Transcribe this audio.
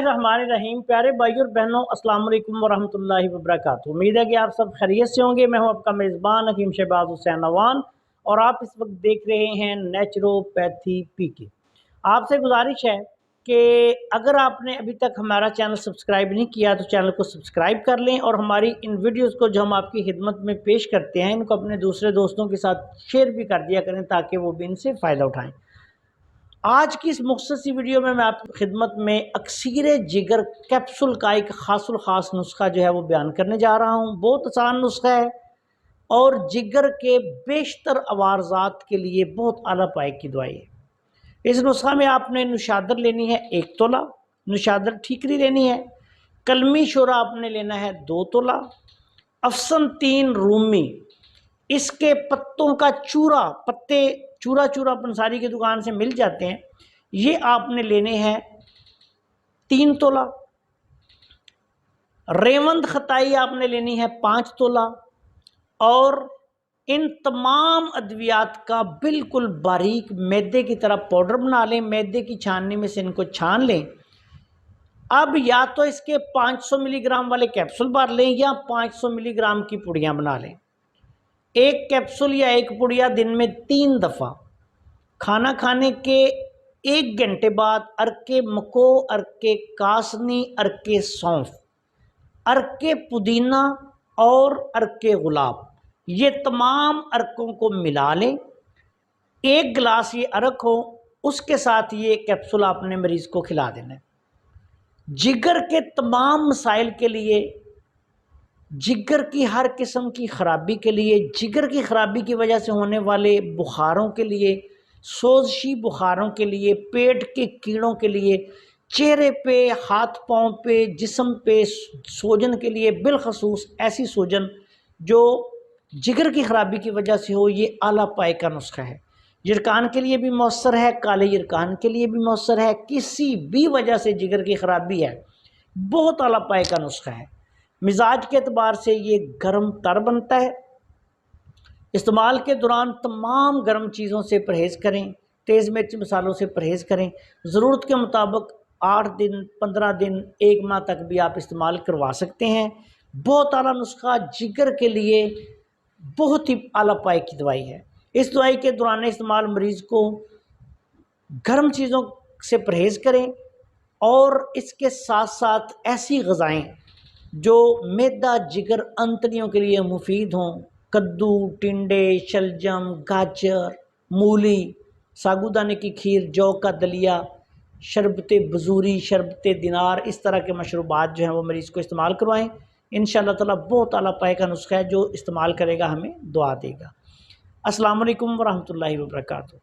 रहमान रहीम। प्यारे भाइयों और बहनों, अस्सलाम वालेकुम वरहमतुल्लाहि वबरकातुहू। उम्मीद है कि आप सब खैरियत से होंगे। मैं हूं आपका मेज़बान हकीम शहबाज हुसैन अवान और आप इस वक्त देख रहे हैं नेचुरोपैथी पीके। आपसे गुजारिश है कि अगर आपने अभी तक हमारा चैनल सब्सक्राइब नहीं किया तो चैनल को सब्सक्राइब कर लें और हमारी इन वीडियोज़ को जो हम आपकी खिदमत में पेश करते हैं इनको अपने दूसरे दोस्तों के साथ शेयर भी कर दिया करें ताकि वो भी इनसे फ़ायदा उठाएँ। आज की इस मुख्तसर सी वीडियो में मैं आपकी खिदमत में अक्सीर जिगर कैप्सूल का एक ख़ास नुस्खा जो है वो बयान करने जा रहा हूँ। बहुत आसान नुस्खा है और जिगर के बेशतर अवारजात के लिए बहुत आला पाए की दवाई है। इस नुस्खा में आपने नुशादर लेनी है 1 तोला, नुशादर ठीकरी लेनी है, कलमी शोरा आपने लेना है 2 तोला, अफसन 3 रूमी, इसके पत्तों का चूरा, पत्ते चूरा चूरा पंसारी की दुकान से मिल जाते हैं, ये आपने लेने हैं 3 तोला। रेवंद खताई आपने लेनी है 5 तोला और इन तमाम अद्वियात का बिल्कुल बारीक मैदे की तरह पाउडर बना लें। मैदे की छाननी में से इनको छान लें। अब या तो इसके 500 मिलीग्राम वाले कैप्सूल भर लें या 500 मिलीग्राम की पुड़ियाँ बना लें। एक कैप्सूल या एक पुड़िया दिन में 3 दफ़ा खाना खाने के 1 घंटे बाद अरके मको, अरके कासनी, अरके सौंफ, अरके पुदीना और अरके गुलाब, ये तमाम अरकों को मिला लें। 1 गिलास ये अरक हो, उसके साथ ये कैप्सूल आपने मरीज़ को खिला देना है। जिगर के तमाम मसाइल के लिए, जिगर की हर किस्म की ख़राबी के लिए, जिगर की ख़राबी की वजह से होने वाले बुखारों के लिए, सोजशी बुखारों के लिए, पेट के कीड़ों के लिए, चेहरे पे, हाथ पाँव पे, जिस्म पे सूजन के लिए, बिलखसूस ऐसी सूजन जो जिगर की ख़राबी की वजह से हो, ये आला पाए का नुस्खा है। यरकान के लिए भी मौसर है, काले यरकान के लिए भी मौसर है। किसी भी वजह से जिगर की ख़राबी है, बहुत आला पाए का नुस्खा है। मिजाज के एतबार से ये गर्म तर बनता है। इस्तेमाल के दौरान तमाम गर्म चीज़ों से परहेज़ करें, तेज़ मिर्च मसालों से परहेज़ करें। ज़रूरत के मुताबिक 8 दिन, 15 दिन, 1 माह तक भी आप इस्तेमाल करवा सकते हैं। बहुत आला नुस्खा, जिगर के लिए बहुत ही आला पाए की दवाई है। इस दवाई के दौरान इस्तेमाल मरीज़ को गर्म चीज़ों से परहेज़ करें और इसके साथ साथ ऐसी ग़िज़ाएँ जो मैदा, जिगर, अंतड़ियों के लिए मुफीद हों, कद्दू, टिंडे, शलजम, गाजर, मूली, साबूदाने की खीर, जौ का दलिया, शरबत बजूरी, शरबत दिनार, इस तरह के मशरूबात जो हैं वो मरीज़ को इस्तेमाल करवाएं। इंशाअल्लाह ताला बहुत आला पाए का नुस्खा है, जो इस्तेमाल करेगा हमें दुआ देगा। अस्सलाम वालेकुम वरहमतुल्लाहि वबरकातुहू।